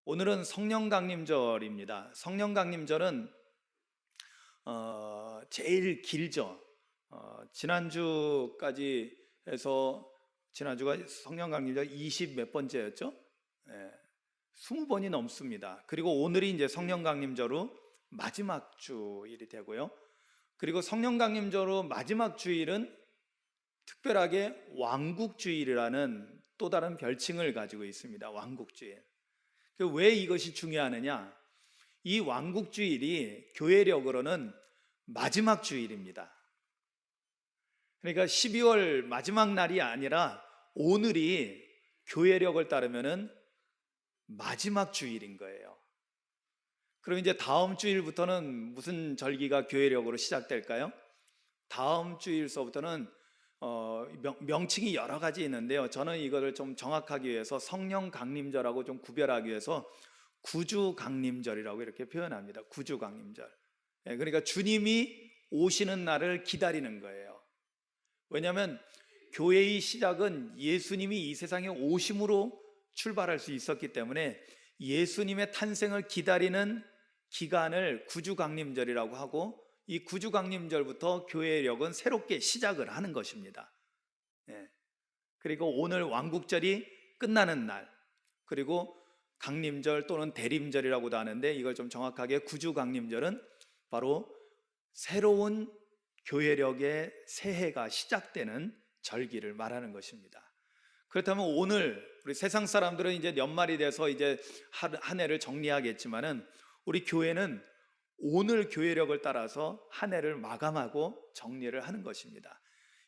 오늘은 성령강림절입니다. 성령강림절은 제일 길죠. 지난주까지 해서 지난주가 성령강림절 20 몇 번째였죠? 20번이 넘습니다. 그리고 오늘이 이제 성령강림절로 마지막 주일이 되고요. 그리고 성령강림절로 마지막 주일은 특별하게 왕국주일이라는 또 다른 별칭을 가지고 있습니다. 왕국주일. 왜 이것이 중요하느냐? 이 왕국주일이 교회력으로는 마지막 주일입니다. 그러니까 12월 마지막 날이 아니라 오늘이 교회력을 따르면은 마지막 주일인 거예요. 그럼 이제 다음 주일부터는 무슨 절기가 교회력으로 시작될까요? 다음 주일서부터는 명칭이 여러 가지 있는데요. 저는 이거를 좀 정확하기 위해서 성령강림절하고 좀 구별하기 위해서 구주강림절이라고 이렇게 표현합니다. 구주강림절. 그러니까 주님이 오시는 날을 기다리는 거예요. 왜냐하면 교회의 시작은 예수님이 이 세상에 오심으로 출발할 수 있었기 때문에 예수님의 탄생을 기다리는 기간을 구주강림절이라고 하고, 이 구주강림절부터 교회력은 새롭게 시작을 하는 것입니다. 그리고 오늘 왕국절이 끝나는 날, 그리고 강림절 또는 대림절이라고도 하는데, 이걸 좀 정확하게 구주강림절은 바로 새로운 교회력의 새해가 시작되는 절기를 말하는 것입니다. 그렇다면 오늘 우리 세상 사람들은 이제 연말이 돼서 이제 한 해를 정리하겠지만은, 우리 교회는 오늘 교회력을 따라서 한 해를 마감하고 정리를 하는 것입니다.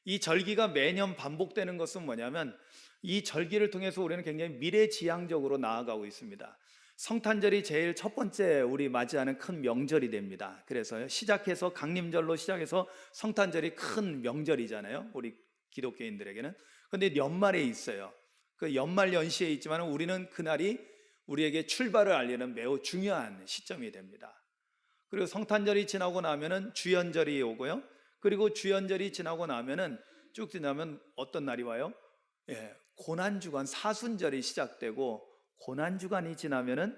이 절기가 매년 반복되는 것은 뭐냐면, 이 절기를 통해서 우리는 굉장히 미래지향적으로 나아가고 있습니다. 성탄절이 제일 첫 번째 우리 맞이하는 큰 명절이 됩니다. 그래서 시작해서 강림절로 시작해서 성탄절이 큰 명절이잖아요, 우리 기독교인들에게는. 그런데 연말에 있어요. 그 연말 연시에 있지만 우리는 그날이 우리에게 출발을 알리는 매우 중요한 시점이 됩니다. 그리고 성탄절이 지나고 나면은 주연절이 오고요. 그리고 주연절이 지나고 나면은 쭉 지나면 어떤 날이 와요? 고난주간 사순절이 시작되고, 고난주간이 지나면은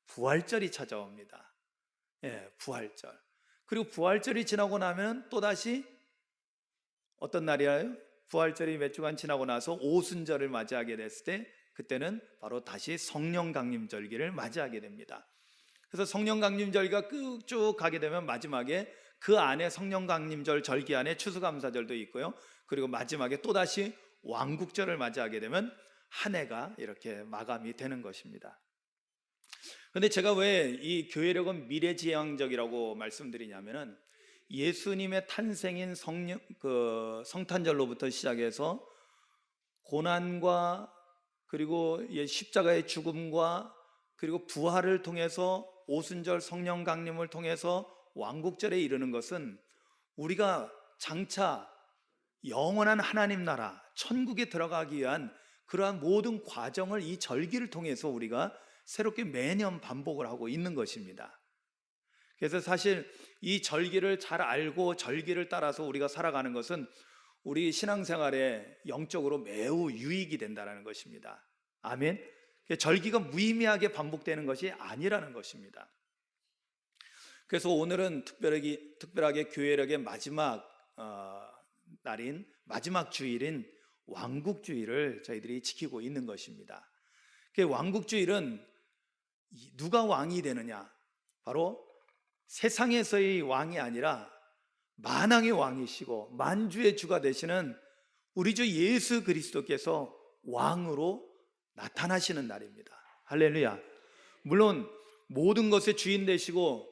부활절이 찾아옵니다. 부활절. 그리고 부활절이 지나고 나면 또다시 어떤 날이에요? 부활절이 몇 주간 지나고 나서 오순절을 맞이하게 됐을 때, 그때는 바로 다시 성령강림절기를 맞이하게 됩니다. 그래서 성령강림절기가 쭉 가게 되면 마지막에 그 안에 성령강림절 절기 안에 추수감사절도 있고요. 그리고 마지막에 또다시 왕국절을 맞이하게 되면 한 해가 이렇게 마감이 되는 것입니다. 그런데 제가 왜 이 교회력은 미래지향적이라고 말씀드리냐면은, 예수님의 탄생인 성탄절로부터 시작해서 고난과 그리고 십자가의 죽음과 그리고 부활을 통해서 오순절 성령강림을 통해서 왕국절에 이르는 것은 우리가 장차 영원한 하나님 나라 천국에 들어가기 위한 그러한 모든 과정을 이 절기를 통해서 우리가 새롭게 매년 반복을 하고 있는 것입니다. 그래서 사실 이 절기를 잘 알고 절기를 따라서 우리가 살아가는 것은 우리 신앙생활에 영적으로 매우 유익이 된다는 것입니다. 아멘. 절기가 무의미하게 반복되는 것이 아니라는 것입니다. 그래서 오늘은 특별하게 교회력의 마지막 날인, 마지막 주일인 왕국주일을 저희들이 지키고 있는 것입니다. 왕국주일은 누가 왕이 되느냐? 바로 세상에서의 왕이 아니라 만왕의 왕이시고 만주의 주가 되시는 우리 주 예수 그리스도께서 왕으로 나타나시는 날입니다. 할렐루야. 물론 모든 것의 주인 되시고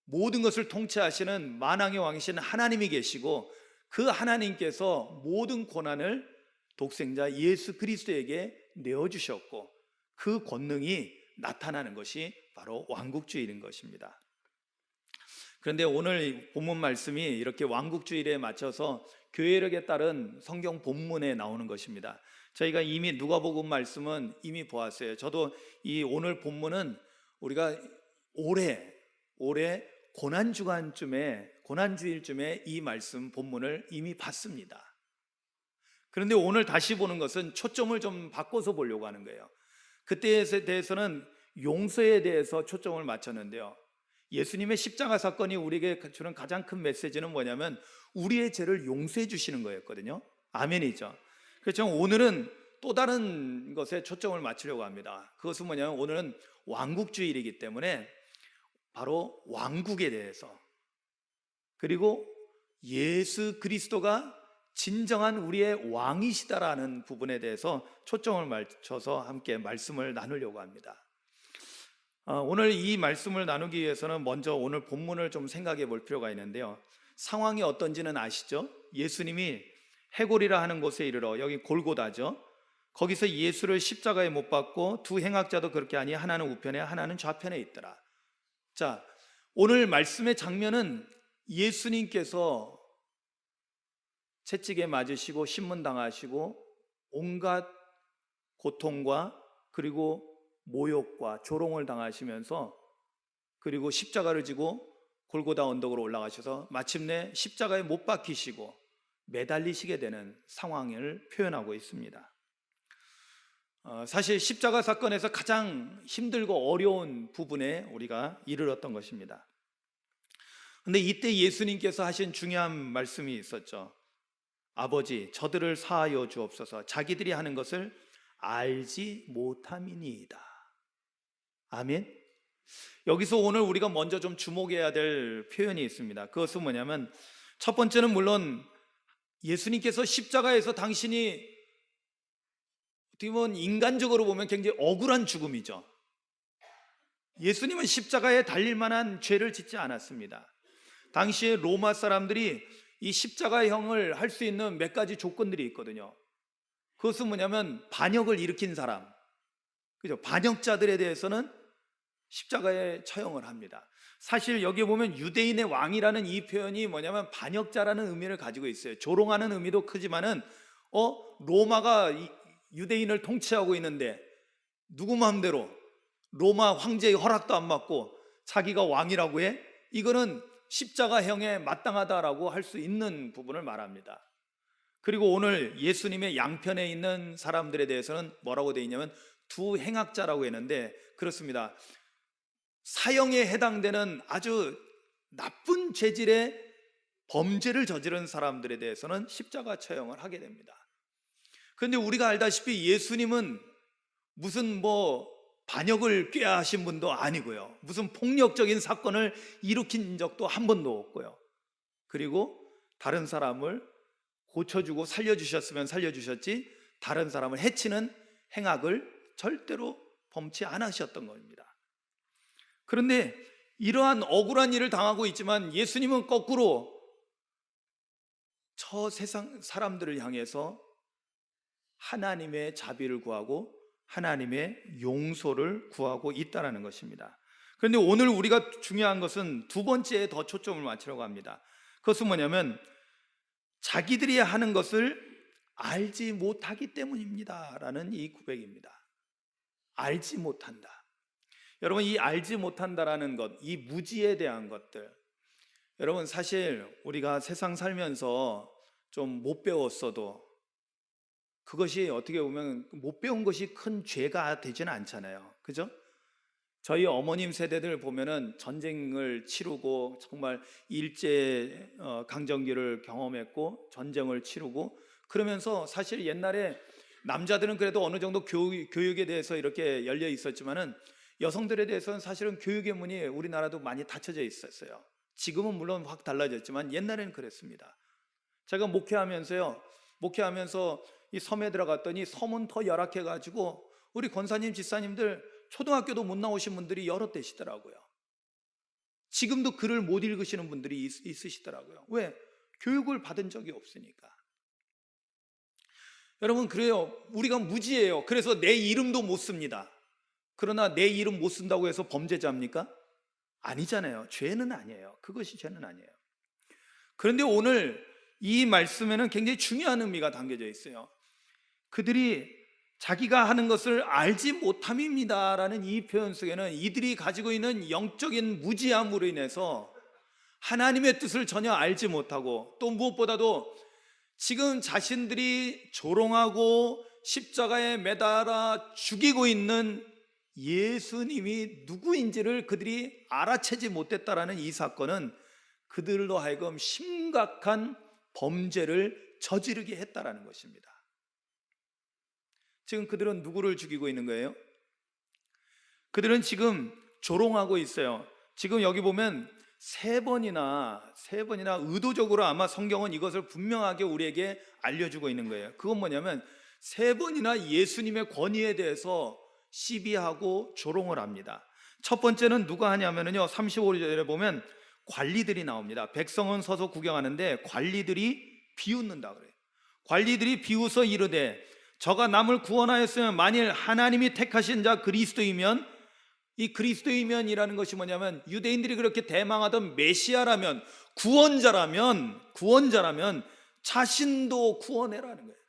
모든 것을 통치하시는 만왕의 왕이신 하나님이 계시고, 그 하나님께서 모든 권한을 독생자 예수 그리스도에게 내어주셨고, 그 권능이 나타나는 것이 바로 왕국주일인 것입니다. 그런데 오늘 본문 말씀이 이렇게 왕국주일에 맞춰서 교회력에 따른 성경 본문에 나오는 것입니다. 저희가 이미 누가복음 말씀은 이미 보았어요. 저도 이 오늘 본문은 우리가 올해 고난주일쯤에 이 말씀 본문을 이미 봤습니다. 그런데 오늘 다시 보는 것은 초점을 좀 바꿔서 보려고 하는 거예요. 그때에 대해서는 용서에 대해서 초점을 맞췄는데요. 예수님의 십자가 사건이 우리에게 주는 가장 큰 메시지는 뭐냐면 우리의 죄를 용서해 주시는 거였거든요. 아멘이죠. 그렇죠. 오늘은 또 다른 것에 초점을 맞추려고 합니다. 그것은 뭐냐면 오늘은 왕국주일이기 때문에 바로 왕국에 대해서, 그리고 예수 그리스도가 진정한 우리의 왕이시다라는 부분에 대해서 초점을 맞춰서 함께 말씀을 나누려고 합니다. 오늘 이 말씀을 나누기 위해서는 먼저 오늘 본문을 좀 생각해 볼 필요가 있는데요. 상황이 어떤지는 아시죠? 예수님이 해골이라 하는 곳에 이르러, 여기 골고다죠. 거기서 예수를 십자가에 못 박고 두 행악자도 그렇게 하니 하나는 우편에 하나는 좌편에 있더라. 자, 오늘 말씀의 장면은 예수님께서 채찍에 맞으시고 신문당하시고 온갖 고통과 그리고 모욕과 조롱을 당하시면서, 그리고 십자가를 지고 골고다 언덕으로 올라가셔서 마침내 십자가에 못 박히시고 매달리시게 되는 상황을 표현하고 있습니다. 사실 십자가 사건에서 가장 힘들고 어려운 부분에 우리가 이르렀던 것입니다. 그런데 이때 예수님께서 하신 중요한 말씀이 있었죠. 아버지, 저들을 사하여 주옵소서. 자기들이 하는 것을 알지 못함이니이다. 아멘. 여기서 오늘 우리가 먼저 좀 주목해야 될 표현이 있습니다. 그것은 뭐냐면, 첫 번째는 물론 예수님께서 십자가에서 당신이 어떻게 보면 인간적으로 보면 굉장히 억울한 죽음이죠. 예수님은 십자가에 달릴 만한 죄를 짓지 않았습니다. 당시에 로마 사람들이 이 십자가형을 할 수 있는 몇 가지 조건들이 있거든요. 그것은 뭐냐면 반역을 일으킨 사람, 그죠? 반역자들에 대해서는 십자가에 처형을 합니다. 사실 여기 보면 유대인의 왕이라는 이 표현이 뭐냐면 반역자라는 의미를 가지고 있어요. 조롱하는 의미도 크지만은 로마가 유대인을 통치하고 있는데 누구 마음대로 로마 황제의 허락도 안 받고 자기가 왕이라고 해? 이거는 십자가형에 마땅하다라고 할 수 있는 부분을 말합니다. 그리고 오늘 예수님의 양편에 있는 사람들에 대해서는 뭐라고 되어 있냐면 두 행악자라고 했는데, 그렇습니다. 사형에 해당되는 아주 나쁜 죄질의 범죄를 저지른 사람들에 대해서는 십자가 처형을 하게 됩니다. 그런데 우리가 알다시피 예수님은 무슨 반역을 꾀하신 분도 아니고요, 무슨 폭력적인 사건을 일으킨 적도 한 번도 없고요, 그리고 다른 사람을 고쳐주고 살려주셨으면 살려주셨지 다른 사람을 해치는 행악을 절대로 범치 않으셨던 겁니다. 그런데 이러한 억울한 일을 당하고 있지만 예수님은 거꾸로 저 세상 사람들을 향해서 하나님의 자비를 구하고 하나님의 용서를 구하고 있다는 것입니다. 그런데 오늘 우리가 중요한 것은 두 번째에 더 초점을 맞추려고 합니다. 그것은 뭐냐면 자기들이 하는 것을 알지 못하기 때문입니다 라는 이 고백입니다. 알지 못한다. 여러분, 이 알지 못한다라는 것, 이 무지에 대한 것들, 여러분 사실 우리가 세상 살면서 좀 못 배웠어도 그것이 어떻게 보면 못 배운 것이 큰 죄가 되지는 않잖아요. 그죠? 저희 어머님 세대들 보면은 전쟁을 치르고 정말 일제 강점기를 경험했고 전쟁을 치르고 그러면서 사실 옛날에 남자들은 그래도 어느 정도 교육에 대해서 이렇게 열려 있었지만은 여성들에 대해서는 사실은 교육의 문이 우리나라도 많이 닫혀져 있었어요. 지금은 물론 확 달라졌지만 옛날에는 그랬습니다. 제가 목회하면서 이 섬에 들어갔더니 섬은 더 열악해가지고 우리 권사님, 지사님들 초등학교도 못 나오신 분들이 여럿 되시더라고요. 지금도 글을 못 읽으시는 분들이 있으시더라고요. 왜? 교육을 받은 적이 없으니까. 여러분, 그래요. 우리가 무지해요. 그래서 내 이름도 못 씁니다. 그러나 내 이름 못 쓴다고 해서 범죄자입니까? 아니잖아요. 죄는 아니에요. 그것이 죄는 아니에요. 그런데 오늘 이 말씀에는 굉장히 중요한 의미가 담겨져 있어요. 그들이 자기가 하는 것을 알지 못함입니다 라는 이 표현 속에는 이들이 가지고 있는 영적인 무지함으로 인해서 하나님의 뜻을 전혀 알지 못하고, 또 무엇보다도 지금 자신들이 조롱하고 십자가에 매달아 죽이고 있는 예수님이 누구인지를 그들이 알아채지 못했다라는 이 사건은 그들로 하여금 심각한 범죄를 저지르게 했다라는 것입니다. 지금 그들은 누구를 죽이고 있는 거예요? 그들은 지금 조롱하고 있어요. 지금 여기 보면 세 번이나 의도적으로 아마 성경은 이것을 분명하게 우리에게 알려주고 있는 거예요. 그건 뭐냐면 세 번이나 예수님의 권위에 대해서 시비하고 조롱을 합니다. 첫 번째는 누가 하냐면요, 35절에 보면 관리들이 나옵니다. 백성은 서서 구경하는데 관리들이 비웃는다 그래요. 관리들이 비웃어 이르되 저가 남을 구원하였으면 만일 하나님이 택하신 자 그리스도이면, 이 그리스도이면이라는 것이 뭐냐면 유대인들이 그렇게 대망하던 메시아라면, 구원자라면 자신도 구원해라는 거예요.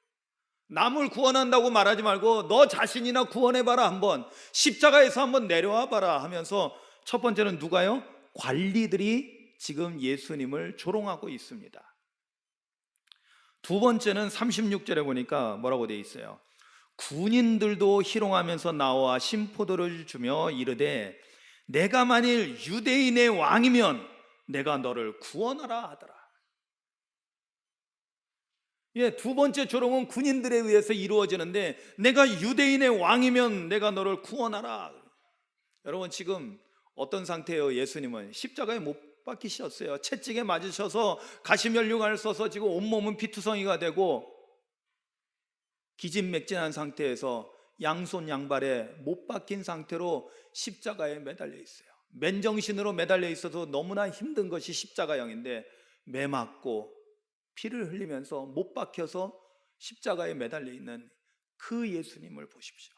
남을 구원한다고 말하지 말고 너 자신이나 구원해봐라, 한번 십자가에서 한번 내려와봐라 하면서, 첫 번째는 누가요? 관리들이 지금 예수님을 조롱하고 있습니다. 두 번째는 36절에 보니까 뭐라고 되어 있어요? 군인들도 희롱하면서 나와 심포도를 주며 이르되 내가 만일 유대인의 왕이면 내가 너를 구원하라 하더라. 두 번째 조롱은 군인들에 의해서 이루어지는데 내가 유대인의 왕이면 내가 너를 구원하라. 여러분, 지금 어떤 상태예요? 예수님은 십자가에 못 박히셨어요. 채찍에 맞으셔서 가시면류관을 써서 지금 온몸은 피투성이가 되고 기진맥진한 상태에서 양손 양발에 못 박힌 상태로 십자가에 매달려 있어요. 맨정신으로 매달려 있어도 너무나 힘든 것이 십자가형인데 매 맞고 피를 흘리면서 못 박혀서 십자가에 매달려 있는 그 예수님을 보십시오.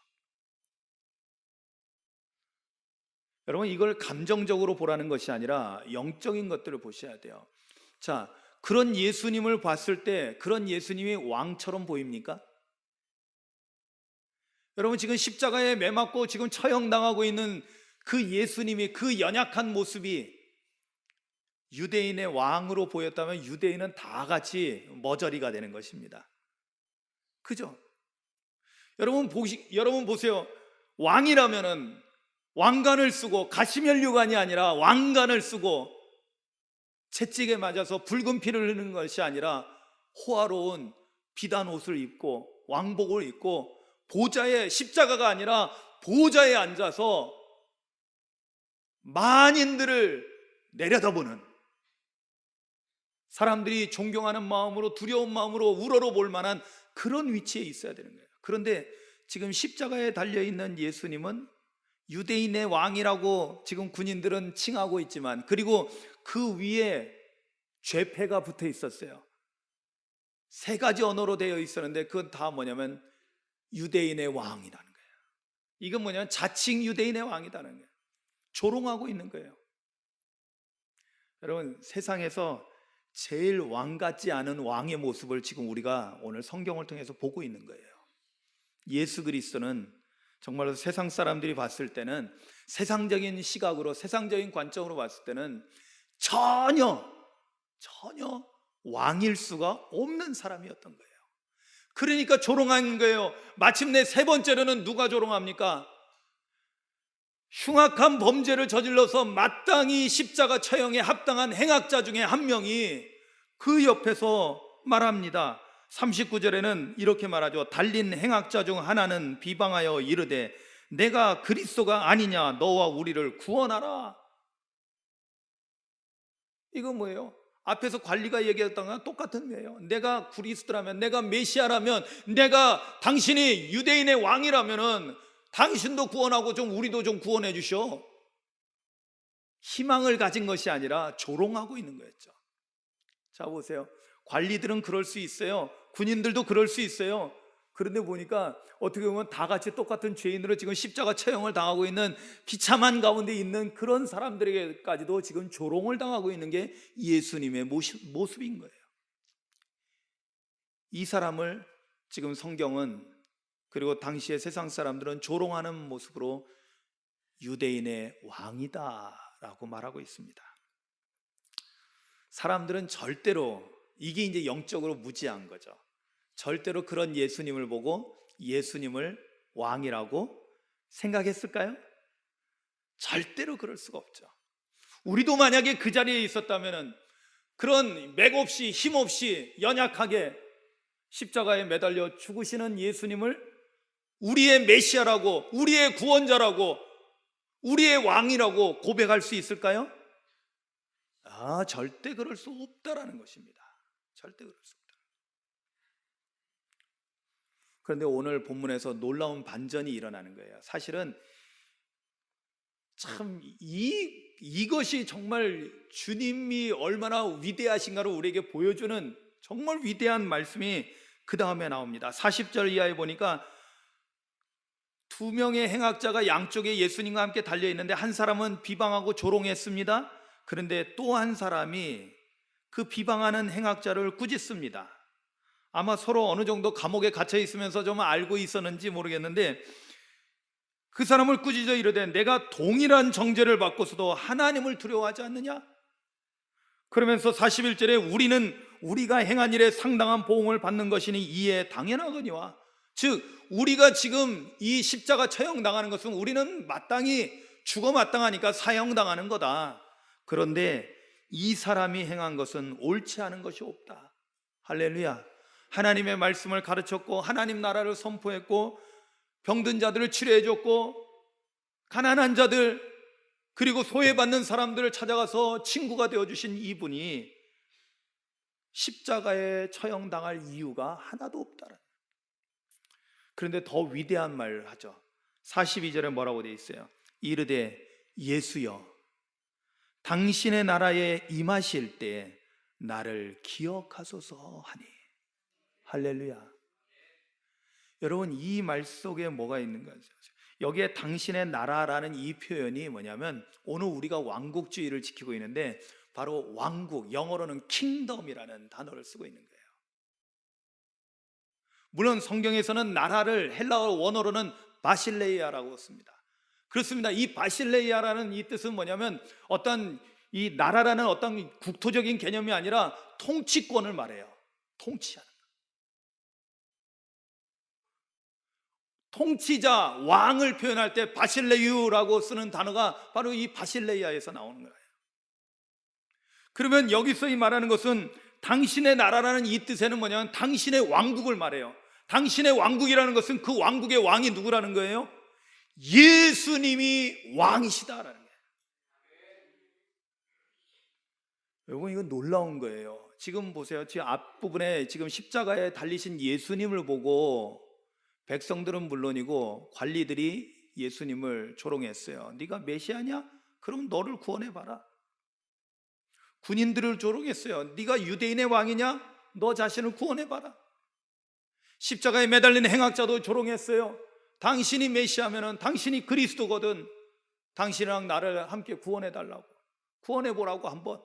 여러분, 이걸 감정적으로 보라는 것이 아니라 영적인 것들을 보셔야 돼요. 자, 그런 예수님을 봤을 때 그런 예수님이 왕처럼 보입니까? 여러분, 지금 십자가에 매맞고 지금 처형당하고 있는 그 예수님이, 그 연약한 모습이 유대인의 왕으로 보였다면 유대인은 다 같이 머저리가 되는 것입니다. 그죠? 여러분 보세요. 왕이라면은 왕관을 쓰고, 가시면류관이 아니라 왕관을 쓰고 채찍에 맞아서 붉은 피를 흘리는 것이 아니라 호화로운 비단 옷을 입고 왕복을 입고 보좌에, 십자가가 아니라 보좌에 앉아서 만인들을 내려다보는, 사람들이 존경하는 마음으로, 두려운 마음으로 우러러볼 만한 그런 위치에 있어야 되는 거예요. 그런데 지금 십자가에 달려있는 예수님은 유대인의 왕이라고 지금 군인들은 칭하고 있지만, 그리고 그 위에 죄패가 붙어 있었어요. 세 가지 언어로 되어 있었는데 그건 다 뭐냐면 유대인의 왕이라는 거예요. 이건 뭐냐면 자칭 유대인의 왕이라는 거예요. 조롱하고 있는 거예요. 여러분, 세상에서 제일 왕 같지 않은 왕의 모습을 지금 우리가 오늘 성경을 통해서 보고 있는 거예요. 예수 그리스도는 정말로 세상 사람들이 봤을 때는, 세상적인 시각으로, 세상적인 관점으로 봤을 때는 전혀 왕일 수가 없는 사람이었던 거예요. 그러니까 조롱한 거예요. 마침내 세 번째로는 누가 조롱합니까? 흉악한 범죄를 저질러서 마땅히 십자가 처형에 합당한 행악자 중에 한 명이 그 옆에서 말합니다. 39절에는 이렇게 말하죠. 달린 행악자 중 하나는 비방하여 이르되 내가 그리스도가 아니냐, 너와 우리를 구원하라. 이건 뭐예요? 앞에서 관리가 얘기했던 거랑 똑같은 거예요. 내가 그리스도라면, 내가 메시아라면, 내가 당신이 유대인의 왕이라면은 당신도 구원하고 좀 우리도 좀 구원해 주셔. 희망을 가진 것이 아니라 조롱하고 있는 거였죠. 자, 보세요. 관리들은 그럴 수 있어요. 군인들도 그럴 수 있어요. 그런데 보니까 어떻게 보면 다 같이 똑같은 죄인으로 지금 십자가 처형을 당하고 있는 비참한 가운데 있는 그런 사람들에게까지도 지금 조롱을 당하고 있는 게 예수님의 모습인 거예요. 이 사람을 지금 성경은, 그리고 당시의 세상 사람들은 조롱하는 모습으로 유대인의 왕이다 라고 말하고 있습니다. 사람들은 절대로, 이게 이제 영적으로 무지한 거죠. 절대로 그런 예수님을 보고 예수님을 왕이라고 생각했을까요? 절대로 그럴 수가 없죠. 우리도 만약에 그 자리에 있었다면 그런 맥없이 힘없이 연약하게 십자가에 매달려 죽으시는 예수님을 우리의 메시아라고, 우리의 구원자라고, 우리의 왕이라고 고백할 수 있을까요? 절대 그럴 수 없다라는 것입니다. 절대 그럴 수 없다. 그런데 오늘 본문에서 놀라운 반전이 일어나는 거예요. 사실은 참 이것이 정말 주님이 얼마나 위대하신가를 우리에게 보여주는 정말 위대한 말씀이 그 다음에 나옵니다. 40절 이하에 보니까 두 명의 행악자가 양쪽에 예수님과 함께 달려있는데 한 사람은 비방하고 조롱했습니다. 그런데 또 한 사람이 그 비방하는 행악자를 꾸짖습니다. 아마 서로 어느 정도 감옥에 갇혀 있으면서 좀 알고 있었는지 모르겠는데 그 사람을 꾸짖어 이르되 내가 동일한 정죄를 받고서도 하나님을 두려워하지 않느냐? 그러면서 41절에 우리가 행한 일에 상당한 보응을 받는 것이니 이에 당연하거니와, 즉 우리가 지금 이 십자가 처형당하는 것은 우리는 마땅히 죽어 마땅하니까 사형당하는 거다. 그런데 이 사람이 행한 것은 옳지 않은 것이 없다. 할렐루야. 하나님의 말씀을 가르쳤고 하나님 나라를 선포했고 병든 자들을 치료해 줬고 가난한 자들 그리고 소외받는 사람들을 찾아가서 친구가 되어주신 이분이 십자가에 처형당할 이유가 하나도 없다는. 그런데 더 위대한 말을 하죠. 42절에 뭐라고 되어 있어요? 이르되 예수여 당신의 나라에 임하실 때 나를 기억하소서 하니. 할렐루야. 여러분 이 말 속에 뭐가 있는가? 여기에 당신의 나라라는 이 표현이 뭐냐면 오늘 우리가 왕국주의를 지키고 있는데 바로 왕국, 영어로는 킹덤이라는 단어를 쓰고 있는 거예요. 물론 성경에서는 나라를 헬라어 원어로는 바실레이아라고 씁니다. 그렇습니다. 이 바실레이아라는 이 뜻은 뭐냐면 어떤 이 나라라는 어떤 국토적인 개념이 아니라 통치권을 말해요. 통치하는 거. 통치자, 왕을 표현할 때 바실레유라고 쓰는 단어가 바로 이 바실레이아에서 나오는 거예요. 그러면 여기서 이 말하는 것은 당신의 나라라는 이 뜻에는 뭐냐면 당신의 왕국을 말해요. 당신의 왕국이라는 것은 그 왕국의 왕이 누구라는 거예요? 예수님이 왕이시다라는 거예요. 여러분 이건 놀라운 거예요. 지금 보세요. 지금 앞부분에 지금 십자가에 달리신 예수님을 보고 백성들은 물론이고 관리들이 예수님을 조롱했어요. 네가 메시아냐? 그럼 너를 구원해봐라. 군인들을 조롱했어요. 네가 유대인의 왕이냐? 너 자신을 구원해봐라. 십자가에 매달린 행악자도 조롱했어요. 당신이 메시아면은 당신이 그리스도거든. 당신이랑 나를 함께 구원해달라고, 구원해보라고 한번.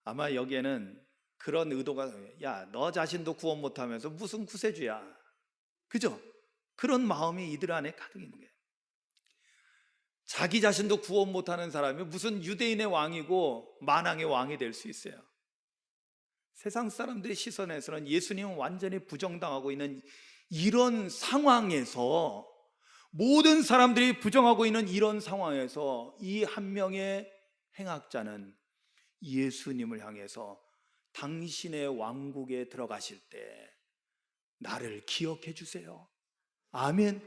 아마 여기에는 그런 의도가, 야, 너 자신도 구원 못하면서 무슨 구세주야, 그죠? 그런 마음이 이들 안에 가득 있는 거예요. 자기 자신도 구원 못하는 사람이 무슨 유대인의 왕이고 만왕의 왕이 될 수 있어요? 세상 사람들의 시선에서는 예수님은 완전히 부정당하고 있는 이런 상황에서, 모든 사람들이 부정하고 있는 이런 상황에서 이 한 명의 행악자는 예수님을 향해서 당신의 왕국에 들어가실 때 나를 기억해 주세요. 아멘.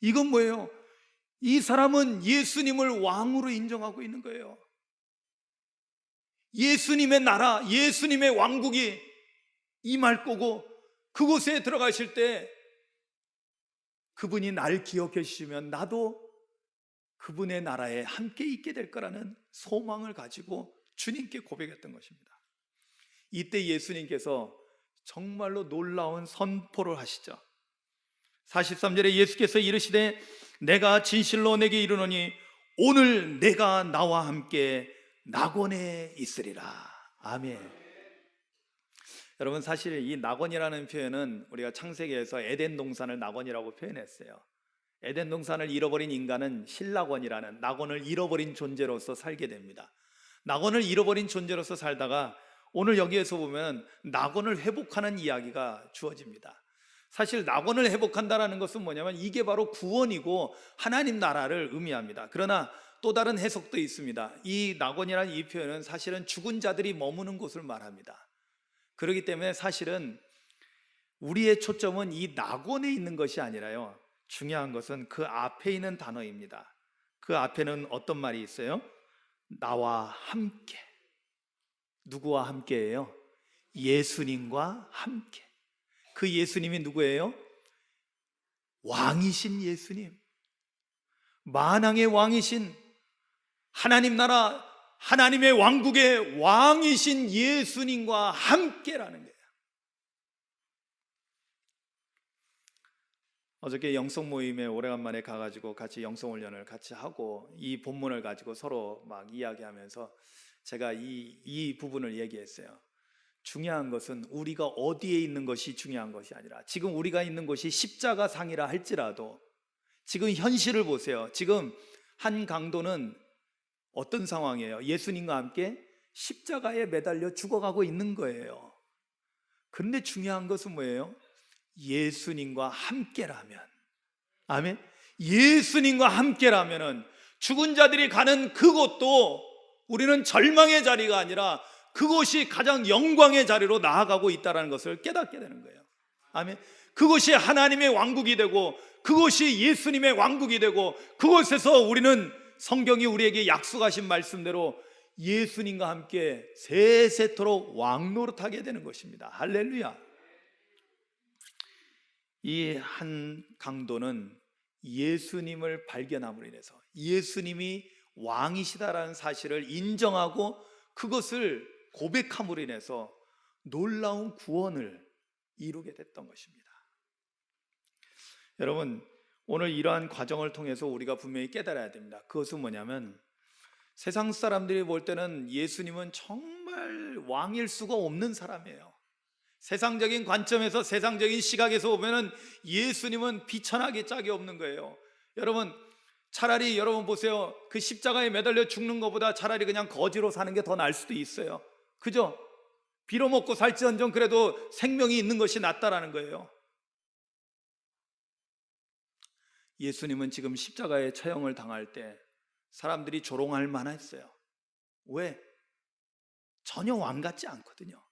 이건 뭐예요? 이 사람은 예수님을 왕으로 인정하고 있는 거예요. 예수님의 나라, 예수님의 왕국이 임할 거고 그곳에 들어가실 때 그분이 날 기억해 주시면 나도 그분의 나라에 함께 있게 될 거라는 소망을 가지고 주님께 고백했던 것입니다. 이때 예수님께서 정말로 놀라운 선포를 하시죠. 43절에 예수께서 이르시되 내가 진실로 내게 이르노니 오늘 내가 나와 함께 낙원에 있으리라. 아멘. 여러분 사실 이 낙원이라는 표현은 우리가 창세기에서 에덴 동산을 낙원이라고 표현했어요. 에덴 동산을 잃어버린 인간은 신낙원이라는 낙원을 잃어버린 존재로서 살게 됩니다. 낙원을 잃어버린 존재로서 살다가 오늘 여기에서 보면 낙원을 회복하는 이야기가 주어집니다. 사실 낙원을 회복한다는 것은 뭐냐면 이게 바로 구원이고 하나님 나라를 의미합니다. 그러나 또 다른 해석도 있습니다. 이 낙원이라는 이 표현은 사실은 죽은 자들이 머무는 곳을 말합니다. 그렇기 때문에 사실은 우리의 초점은 이 낙원에 있는 것이 아니라요, 중요한 것은 그 앞에 있는 단어입니다. 그 앞에는 어떤 말이 있어요? 나와 함께. 누구와 함께예요? 예수님과 함께. 그 예수님이 누구예요? 왕이신 예수님, 만왕의 왕이신 하나님 나라 하나님의 왕국의 왕이신 예수님과 함께라는 거예요. 어저께 영성 모임에 오래간만에 가가지고 같이 영성 훈련을 같이 하고 이 본문을 가지고 서로 막 이야기하면서 제가 이 부분을 얘기했어요. 중요한 것은 우리가 어디에 있는 것이 중요한 것이 아니라, 지금 우리가 있는 곳이 십자가상이라 할지라도 지금 현실을 보세요. 지금 한 강도는 어떤 상황이에요? 예수님과 함께 십자가에 매달려 죽어가고 있는 거예요. 그런데 중요한 것은 뭐예요? 예수님과 함께라면, 아멘. 예수님과 함께라면은 죽은 자들이 가는 그곳도 우리는 절망의 자리가 아니라 그곳이 가장 영광의 자리로 나아가고 있다는 것을 깨닫게 되는 거예요. 아멘. 그곳이 하나님의 왕국이 되고 그곳이 예수님의 왕국이 되고 그곳에서 우리는 성경이 우리에게 약속하신 말씀대로 예수님과 함께 세세토록 왕노릇하게 되는 것입니다. 할렐루야. 이 한 강도는 예수님을 발견함으로 인해서 예수님이 왕이시다라는 사실을 인정하고 그것을 고백함으로 인해서 놀라운 구원을 이루게 됐던 것입니다. 여러분, 오늘 이러한 과정을 통해서 우리가 분명히 깨달아야 됩니다. 그것은 뭐냐면 세상 사람들이 볼 때는 예수님은 정말 왕일 수가 없는 사람이에요. 세상적인 관점에서, 세상적인 시각에서 보면은 예수님은 비천하게 짝이 없는 거예요. 여러분, 차라리 여러분 보세요. 그 십자가에 매달려 죽는 것보다 차라리 그냥 거지로 사는 게 더 나을 수도 있어요. 그죠? 빌어먹고 살지언정 그래도 생명이 있는 것이 낫다라는 거예요. 예수님은 지금 십자가에 처형을 당할 때 사람들이 조롱할 만했어요. 왜? 전혀 왕 같지 않거든요.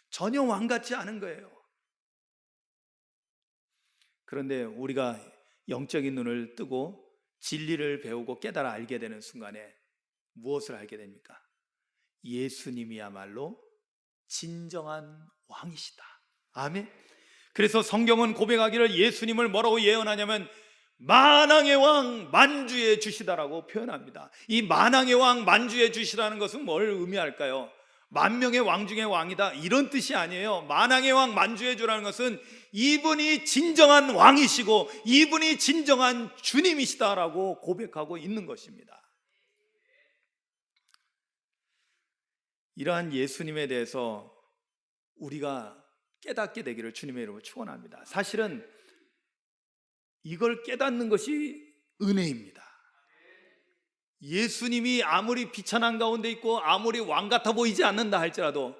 전혀 왕 같지 않은 거예요. 그런데 우리가 영적인 눈을 뜨고 진리를 배우고 깨달아 알게 되는 순간에 무엇을 알게 됩니까? 예수님이야말로 진정한 왕이시다. 아멘. 그래서 성경은 고백하기를 예수님을 뭐라고 예언하냐면 만왕의 왕 만주의 주시다라고 표현합니다. 이 만왕의 왕 만주의 주시라는 것은 뭘 의미할까요? 만명의 왕 중의 왕이다, 이런 뜻이 아니에요. 만왕의 왕 만주의 주라는 것은 이분이 진정한 왕이시고 이분이 진정한 주님이시다라고 고백하고 있는 것입니다. 이러한 예수님에 대해서 우리가 깨닫게 되기를 주님의 이름으로 축원합니다. 사실은 이걸 깨닫는 것이 은혜입니다. 예수님이 아무리 비천한 가운데 있고 아무리 왕 같아 보이지 않는다 할지라도,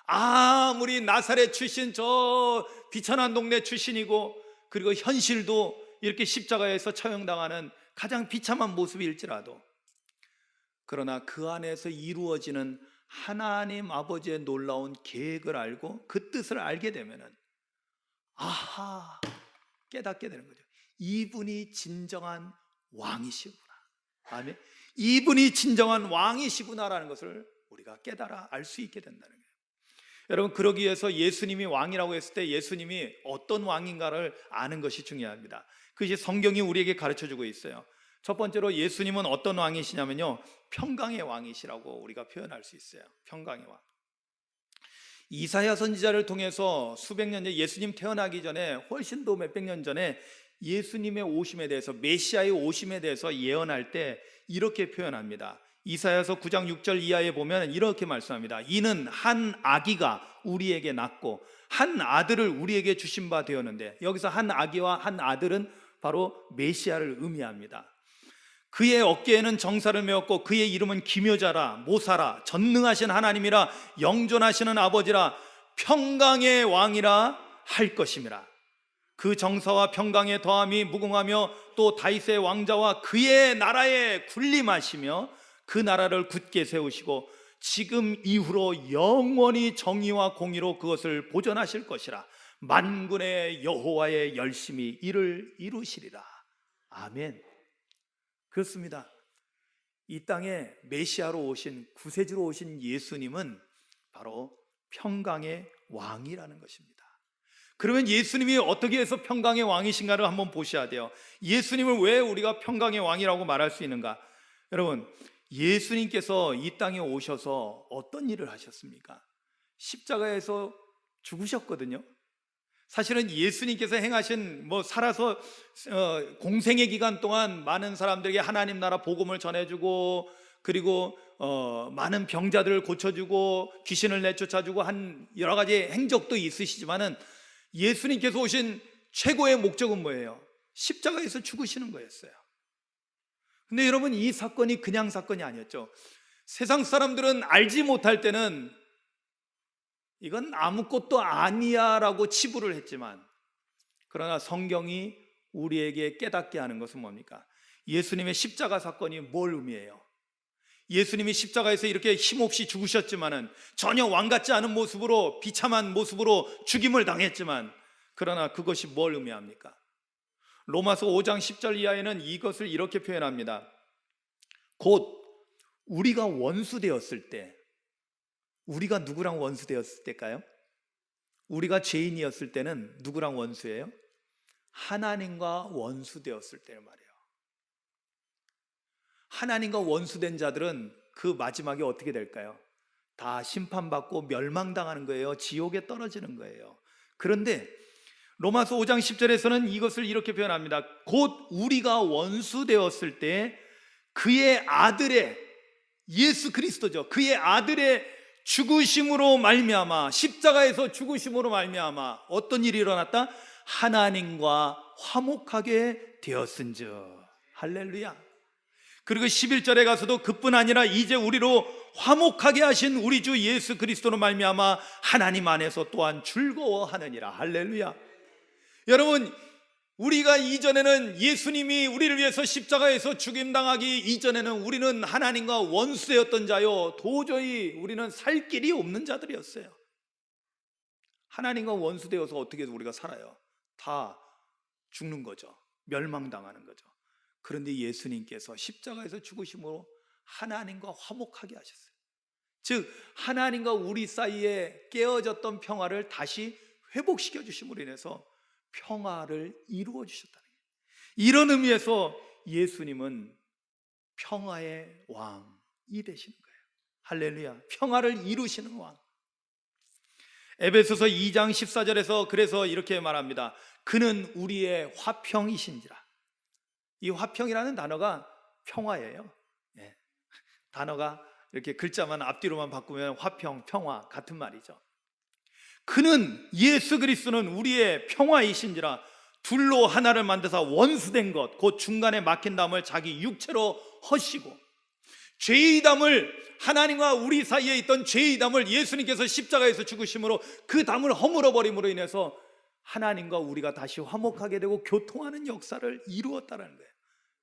아무리 나사렛 출신 저 비천한 동네 출신이고 그리고 현실도 이렇게 십자가에서 처형당하는 가장 비참한 모습일지라도, 그러나 그 안에서 이루어지는 하나님 아버지의 놀라운 계획을 알고 그 뜻을 알게 되면은 아하, 깨닫게 되는 거죠. 이분이 진정한 왕이시구나. 아멘. 이분이 진정한 왕이시구나라는 것을 우리가 깨달아 알 수 있게 된다는 거예요. 여러분, 그러기 위해서 예수님이 왕이라고 했을 때 예수님이 어떤 왕인가를 아는 것이 중요합니다. 그것이 성경이 우리에게 가르쳐주고 있어요. 첫 번째로 예수님은 어떤 왕이시냐면요, 평강의 왕이시라고 우리가 표현할 수 있어요. 평강의 왕. 이사야 선지자를 통해서 수백 년 전, 예수님 태어나기 전에 훨씬 더 몇백 년 전에 예수님의 오심에 대해서, 메시아의 오심에 대해서 예언할 때 이렇게 표현합니다. 이사야서 9장 6절 이하에 보면 이렇게 말씀합니다. 이는 한 아기가 우리에게 낳고 한 아들을 우리에게 주신 바 되었는데, 여기서 한 아기와 한 아들은 바로 메시아를 의미합니다. 그의 어깨에는 정사를 메었고 그의 이름은 기묘자라, 모사라, 전능하신 하나님이라, 영존하시는 아버지라, 평강의 왕이라 할 것임이라. 그 정사와 평강의 더함이 무궁하며 또 다윗의 왕자와 그의 나라에 군림하시며 그 나라를 굳게 세우시고 지금 이후로 영원히 정의와 공의로 그것을 보존하실 것이라. 만군의 여호와의 열심히 이를 이루시리라. 아멘. 그렇습니다. 이 땅에 메시아로 오신, 구세주로 오신 예수님은 바로 평강의 왕이라는 것입니다. 그러면 예수님이 어떻게 해서 평강의 왕이신가를 한번 보셔야 돼요. 예수님을 왜 우리가 평강의 왕이라고 말할 수 있는가? 여러분, 예수님께서 이 땅에 오셔서 어떤 일을 하셨습니까? 십자가에서 죽으셨거든요. 사실은 예수님께서 행하신 살아서 공생의 기간 동안 많은 사람들에게 하나님 나라 복음을 전해주고, 그리고 많은 병자들을 고쳐주고 귀신을 내쫓아주고 한 여러 가지 행적도 있으시지만은 예수님께서 오신 최고의 목적은 뭐예요? 십자가에서 죽으시는 거였어요. 근데 여러분, 이 사건이 그냥 사건이 아니었죠. 세상 사람들은 알지 못할 때는 이건 아무것도 아니야 라고 치부를 했지만, 그러나 성경이 우리에게 깨닫게 하는 것은 뭡니까? 예수님의 십자가 사건이 뭘 의미해요? 예수님이 십자가에서 이렇게 힘없이 죽으셨지만은, 전혀 왕 같지 않은 모습으로, 비참한 모습으로 죽임을 당했지만, 그러나 그것이 뭘 의미합니까? 로마서 5장 10절 이하에는 이것을 이렇게 표현합니다. 곧 우리가 원수 되었을 때, 우리가 누구랑 원수 되었을 때일까요? 우리가 죄인이었을 때는 누구랑 원수예요? 하나님과 원수 되었을 때를 말이에요. 하나님과 원수된 자들은 그 마지막에 어떻게 될까요? 다 심판받고 멸망당하는 거예요. 지옥에 떨어지는 거예요. 그런데 로마서 5장 10절에서는 이것을 이렇게 표현합니다. 곧 우리가 원수 되었을 때 그의 아들의, 예수 그리스도죠, 그의 아들의 죽으심으로 말미암아, 십자가에서 죽으심으로 말미암아 어떤 일이 일어났다? 하나님과 화목하게 되었은즉. 할렐루야. 그리고 11절에 가서도 그뿐 아니라 이제 우리로 화목하게 하신 우리 주 예수 그리스도로 말미암아 하나님 안에서 또한 즐거워하느니라. 할렐루야. 여러분, 우리가 이전에는 예수님이 우리를 위해서 십자가에서 죽임당하기 이전에는 우리는 하나님과 원수되었던 자요, 도저히 우리는 살 길이 없는 자들이었어요. 하나님과 원수되어서 어떻게 우리가 살아요? 다 죽는 거죠. 멸망당하는 거죠. 그런데 예수님께서 십자가에서 죽으심으로 하나님과 화목하게 하셨어요. 즉 하나님과 우리 사이에 깨어졌던 평화를 다시 회복시켜 주심으로 인해서 평화를 이루어 주셨다는 거예요. 이런 의미에서 예수님은 평화의 왕이 되시는 거예요. 할렐루야. 평화를 이루시는 왕. 에베소서 2장 14절에서 그래서 이렇게 말합니다. 그는 우리의 화평이신지라. 이 화평이라는 단어가 평화예요. 예. 단어가 이렇게 글자만 앞뒤로만 바꾸면 화평, 평화 같은 말이죠. 그는, 예수 그리스도는 우리의 평화이신지라. 둘로 하나를 만드사 원수된 것 곧 중간에 막힌 담을 자기 육체로 허시고, 죄의 담을, 하나님과 우리 사이에 있던 죄의 담을 예수님께서 십자가에서 죽으심으로 그 담을 허물어 버림으로 인해서 하나님과 우리가 다시 화목하게 되고 교통하는 역사를 이루었다는 거예요.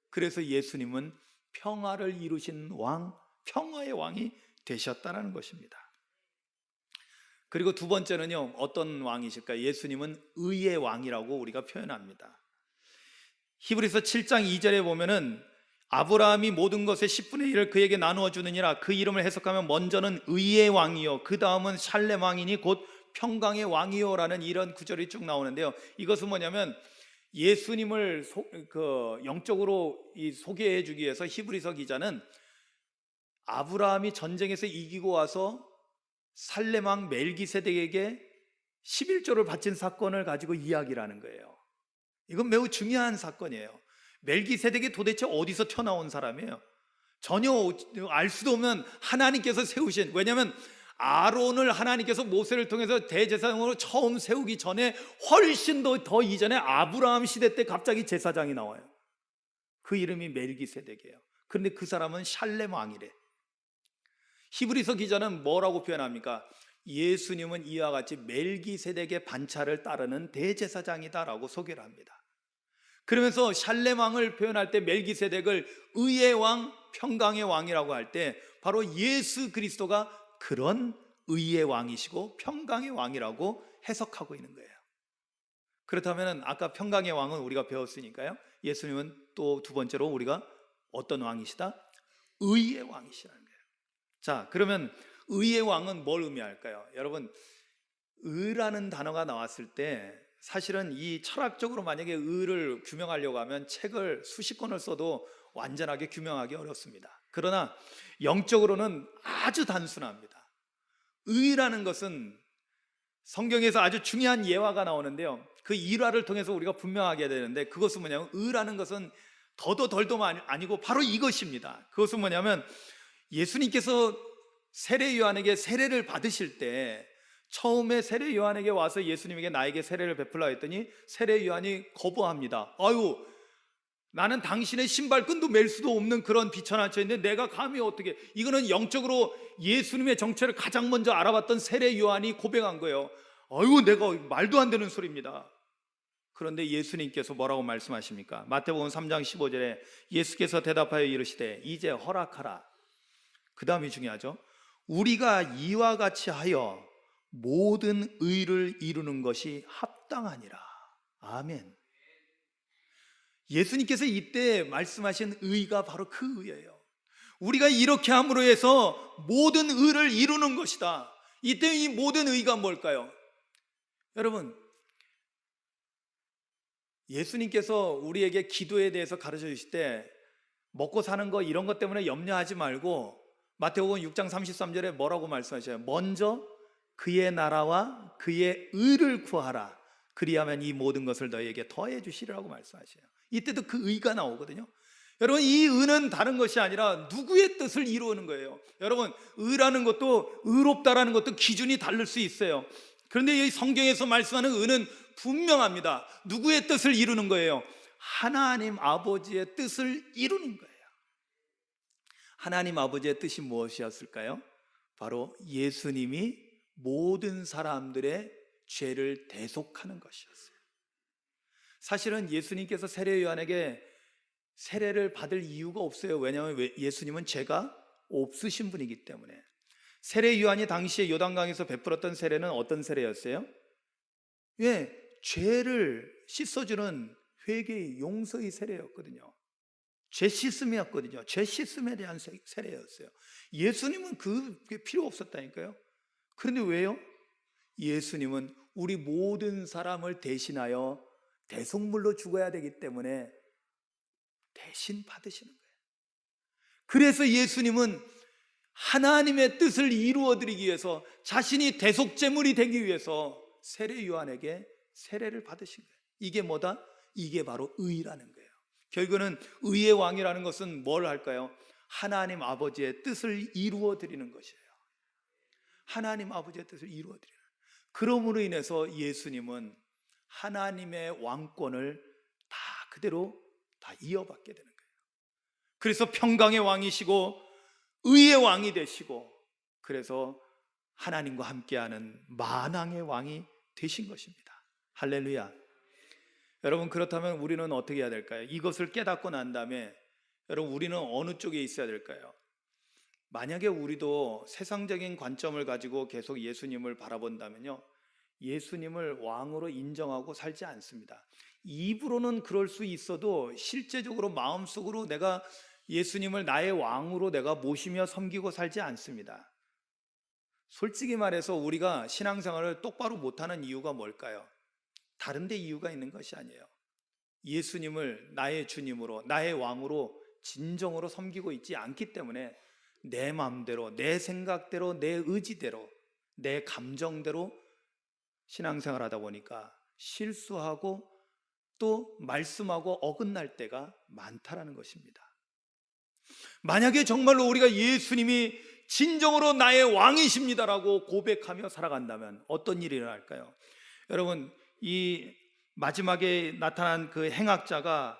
그래서 예수님은 평화를 이루신 왕, 평화의 왕이 되셨다는 것입니다. 그리고 두 번째는요, 어떤 왕이실까요? 예수님은 의의 왕이라고 우리가 표현합니다. 히브리서 7장 2절에 보면은 아브라함이 모든 것의 10분의 1을 그에게 나누어 주느니라. 그 이름을 해석하면 먼저는 의의 왕이요, 그 다음은 샬렘 왕이니 곧 평강의 왕이요 라는 이런 구절이 쭉 나오는데요, 이것은 뭐냐면 예수님을 영적으로 소개해 주기 위해서 히브리서 기자는 아브라함이 전쟁에서 이기고 와서 살렘 왕 멜기세덱에게 11조를 바친 사건을 가지고 이야기를 하는 거예요. 이건 매우 중요한 사건이에요. 멜기세덱이 도대체 어디서 튀어나온 사람이에요? 전혀 알 수도 없는 하나님께서 세우신, 왜냐하면 아론을 하나님께서 모세를 통해서 대제사장으로 처음 세우기 전에 훨씬 더 이전에 아브라함 시대 때 갑자기 제사장이 나와요. 그 이름이 멜기세덱이에요. 그런데 그 사람은 샬렘 왕이래. 히브리서 기자는 뭐라고 표현합니까? 예수님은 이와 같이 멜기세덱의 반차를 따르는 대제사장이다라고 소개를 합니다. 그러면서 샬렘 왕을 표현할 때 멜기세덱을 의의 왕, 평강의 왕이라고 할 때 바로 예수 그리스도가 그런 의의 왕이시고 평강의 왕이라고 해석하고 있는 거예요. 그렇다면 아까 평강의 왕은 우리가 배웠으니까요, 예수님은 또 두 번째로 우리가 어떤 왕이시다? 의의 왕이시라는 거예요. 자, 그러면 의의 왕은 뭘 의미할까요? 여러분, 의라는 단어가 나왔을 때 사실은 이 철학적으로 만약에 의를 규명하려고 하면 책을 수십 권을 써도 완전하게 규명하기 어렵습니다. 그러나 영적으로는 아주 단순합니다. 의라는 것은 성경에서 아주 중요한 예화가 나오는데요, 그 일화를 통해서 우리가 분명하게 해야 되는데, 그것은 뭐냐면 의라는 것은 더도 덜도 아니고 바로 이것입니다. 그것은 뭐냐면 예수님께서 세례 요한에게 세례를 받으실 때 처음에 세례 요한에게 와서 예수님에게 나에게 세례를 베풀라 했더니 세례 요한이 거부합니다. 아유, 나는 당신의 신발끈도 맬 수도 없는 그런 비천한 처인데 내가 감히 어떻게. 이거는 영적으로 예수님의 정체를 가장 먼저 알아봤던 세례 요한이 고백한 거예요. 아유, 내가 말도 안 되는 소리입니다. 그런데 예수님께서 뭐라고 말씀하십니까? 마태복음 3장 15절에 예수께서 대답하여 이르시되 이제 허락하라. 그 다음이 중요하죠. 우리가 이와 같이 하여 모든 의를 이루는 것이 합당하니라. 아멘. 예수님께서 이때 말씀하신 의가 바로 그 의예요. 우리가 이렇게 함으로 해서 모든 의를 이루는 것이다. 이때 이 모든 의가 뭘까요? 여러분, 예수님께서 우리에게 기도에 대해서 가르쳐 주실 때 먹고 사는 거 이런 것 때문에 염려하지 말고 마태복음 6장 33절에 뭐라고 말씀하셔요? 먼저 그의 나라와 그의 의를 구하라. 그리하면 이 모든 것을 너희에게 더해 주시리라고 말씀하셔요. 이때도 그 의가 나오거든요. 여러분, 이 의는 다른 것이 아니라 누구의 뜻을 이루는 거예요. 여러분, 의라는 것도 의롭다라는 것도 기준이 다를 수 있어요. 그런데 이 성경에서 말씀하는 의는 분명합니다. 누구의 뜻을 이루는 거예요? 하나님 아버지의 뜻을 이루는 거예요. 하나님 아버지의 뜻이 무엇이었을까요? 바로 예수님이 모든 사람들의 죄를 대속하는 것이었어요. 사실은 예수님께서 세례 요한에게 세례를 받을 이유가 없어요. 왜냐하면 예수님은 죄가 없으신 분이기 때문에. 세례 요한이 당시에 요단강에서 베풀었던 세례는 어떤 세례였어요? 죄를 씻어주는 회개의 용서의 세례였거든요. 죄 씻음이었거든요. 죄 씻음에 대한 세례였어요. 예수님은 그게 필요 없었다니까요. 그런데 왜요? 예수님은 우리 모든 사람을 대신하여 대속물로 죽어야 되기 때문에 대신 받으시는 거예요. 그래서 예수님은 하나님의 뜻을 이루어드리기 위해서 자신이 대속제물이 되기 위해서 세례 요한에게 세례를 받으신 거예요. 이게 뭐다? 이게 바로 의라는 거예요. 결국은 의의 왕이라는 것은 뭘 할까요? 하나님 아버지의 뜻을 이루어드리는 것이에요. 하나님 아버지의 뜻을 이루어드리는. 그러므로 인해서 예수님은 하나님의 왕권을 다 그대로 다 이어받게 되는 거예요. 그래서 평강의 왕이시고 의의 왕이 되시고, 그래서 하나님과 함께하는 만왕의 왕이 되신 것입니다. 할렐루야. 여러분, 그렇다면 우리는 어떻게 해야 될까요? 이것을 깨닫고 난 다음에 여러분, 우리는 어느 쪽에 있어야 될까요? 만약에 우리도 세상적인 관점을 가지고 계속 예수님을 바라본다면요, 예수님을 왕으로 인정하고 살지 않습니다. 입으로는 그럴 수 있어도 실제적으로 마음속으로 내가 예수님을 나의 왕으로 내가 모시며 섬기고 살지 않습니다. 솔직히 말해서 우리가 신앙생활을 똑바로 못하는 이유가 뭘까요? 다른 데 이유가 있는 것이 아니에요. 예수님을 나의 주님으로, 나의 왕으로 진정으로 섬기고 있지 않기 때문에 내 마음대로, 내 생각대로, 내 의지대로, 내 감정대로 신앙생활 하다 보니까 실수하고 또 말씀하고 어긋날 때가 많다라는 것입니다. 만약에 정말로 우리가 예수님이 진정으로 나의 왕이십니다라고 고백하며 살아간다면 어떤 일이 일어날까요? 여러분, 이 마지막에 나타난 그 행악자가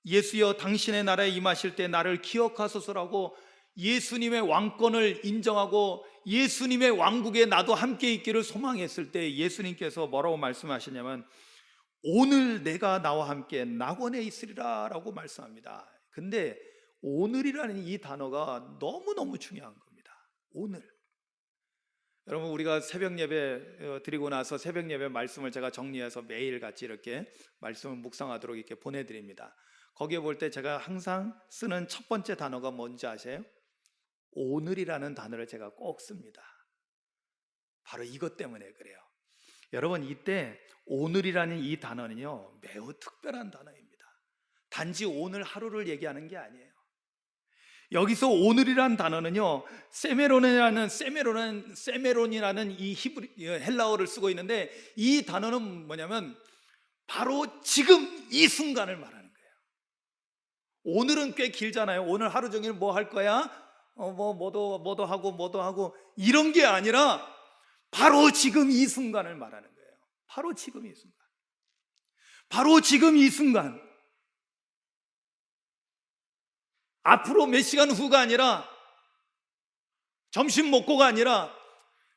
예수여 당신의 나라에 임하실 때 나를 기억하소서라고 예수님의 왕권을 인정하고 예수님의 왕국에 나도 함께 있기를 소망했을 때 예수님께서 뭐라고 말씀하시냐면 오늘 내가 나와 함께 낙원에 있으리라 라고 말씀합니다. 근데 오늘이라는 이 단어가 너무너무 중요한 겁니다. 오늘. 여러분, 우리가 새벽 예배 드리고 나서 새벽 예배 말씀을 제가 정리해서 매일 같이 이렇게 말씀을 묵상하도록 이렇게 보내드립니다. 거기에 볼 때 제가 항상 쓰는 첫 번째 단어가 뭔지 아세요? 오늘이라는 단어를 제가 꼭 씁니다. 바로 이것 때문에 그래요. 여러분, 이때 오늘이라는 이 단어는요 매우 특별한 단어입니다. 단지 오늘 하루를 얘기하는 게 아니에요. 여기서 오늘이란 단어는요 세메론이라는 이 히브리 헬라어를 쓰고 있는데 이 단어는 뭐냐면 바로 지금 이 순간을 말하는 거예요. 오늘은 꽤 길잖아요. 오늘 하루 종일 뭐 할 거야? 뭐도 하고 이런 게 아니라 바로 지금 이 순간을 말하는 거예요. 바로 지금 이 순간. 바로 지금 이 순간. 앞으로 몇 시간 후가 아니라 점심 먹고가 아니라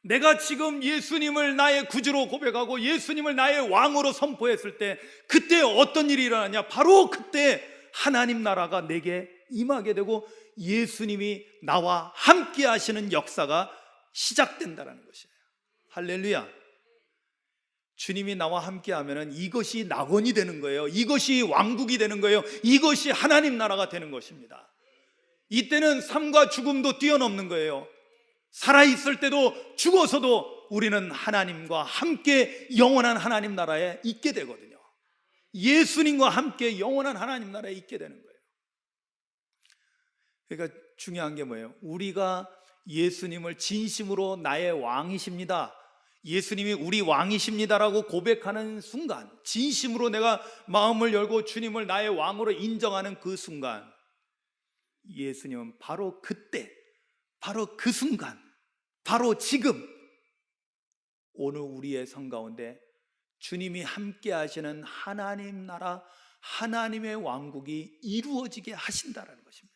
내가 지금 예수님을 나의 구주로 고백하고 예수님을 나의 왕으로 선포했을 때 그때 어떤 일이 일어나냐? 바로 그때 하나님 나라가 내게 임하게 되고 예수님이 나와 함께 하시는 역사가 시작된다는 것이에요. 할렐루야. 주님이 나와 함께 하면은 이것이 낙원이 되는 거예요. 이것이 왕국이 되는 거예요. 이것이 하나님 나라가 되는 것입니다. 이때는 삶과 죽음도 뛰어넘는 거예요. 살아있을 때도 죽어서도 우리는 하나님과 함께 영원한 하나님 나라에 있게 되거든요. 예수님과 함께 영원한 하나님 나라에 있게 되는 거예요. 그러니까 중요한 게 뭐예요? 우리가 예수님을 진심으로 나의 왕이십니다, 예수님이 우리 왕이십니다라고 고백하는 순간, 진심으로 내가 마음을 열고 주님을 나의 왕으로 인정하는 그 순간, 예수님은 바로 그때, 바로 그 순간, 바로 지금 오늘 우리의 삶 가운데 주님이 함께 하시는 하나님 나라, 하나님의 왕국이 이루어지게 하신다는 것입니다.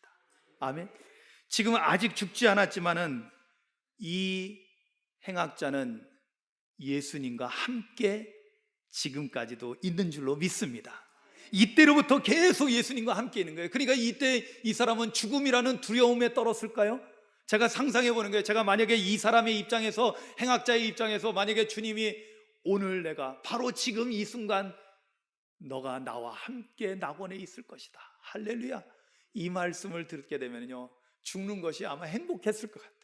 아멘. 지금은 아직 죽지 않았지만은 이 행악자는 예수님과 함께 지금까지도 있는 줄로 믿습니다. 이때로부터 계속 예수님과 함께 있는 거예요. 그러니까 이때 이 사람은 죽음이라는 두려움에 떨었을까요? 제가 상상해 보는 거예요. 제가 만약에 이 사람의 입장에서, 행악자의 입장에서 만약에 주님이 오늘 내가 바로 지금 이 순간 너가 나와 함께 낙원에 있을 것이다, 할렐루야, 이 말씀을 듣게 되면요 죽는 것이 아마 행복했을 것 같아요.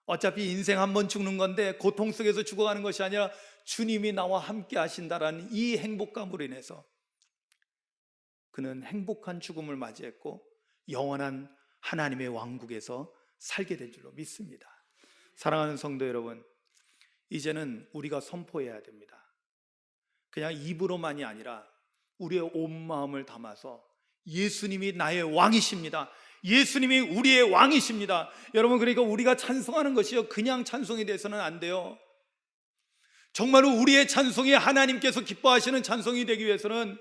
어차피 인생 한 번 죽는 건데 고통 속에서 죽어가는 것이 아니라 주님이 나와 함께 하신다라는 이 행복감으로 인해서 그는 행복한 죽음을 맞이했고 영원한 하나님의 왕국에서 살게 된 줄로 믿습니다. 사랑하는 성도 여러분, 이제는 우리가 선포해야 됩니다. 그냥 입으로만이 아니라 우리의 온 마음을 담아서 예수님이 나의 왕이십니다, 예수님이 우리의 왕이십니다. 여러분, 그러니까 우리가 찬송하는 것이요 그냥 찬송이 돼서는 안 돼요. 정말로 우리의 찬송이 하나님께서 기뻐하시는 찬송이 되기 위해서는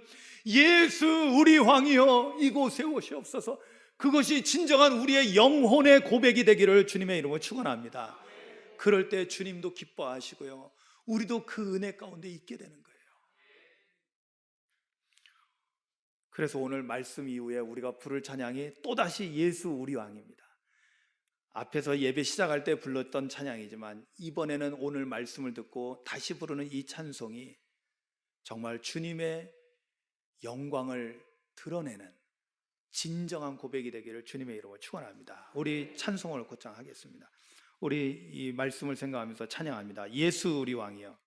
예수 우리 왕이여 이곳에 오시옵소서, 그것이 진정한 우리의 영혼의 고백이 되기를 주님의 이름으로 축원합니다. 그럴 때 주님도 기뻐하시고요 우리도 그 은혜 가운데 있게 되는 거예요. 그래서 오늘 말씀 이후에 우리가 부를 찬양이 또다시 예수 우리 왕입니다. 앞에서 예배 시작할 때 불렀던 찬양이지만 이번에는 오늘 말씀을 듣고 다시 부르는 이 찬송이 정말 주님의 영광을 드러내는 진정한 고백이 되기를 주님의 이름으로 축원합니다. 우리 찬송을 곧장 하겠습니다. 우리 이 말씀을 생각하면서 찬양합니다. 예수 우리 왕이여.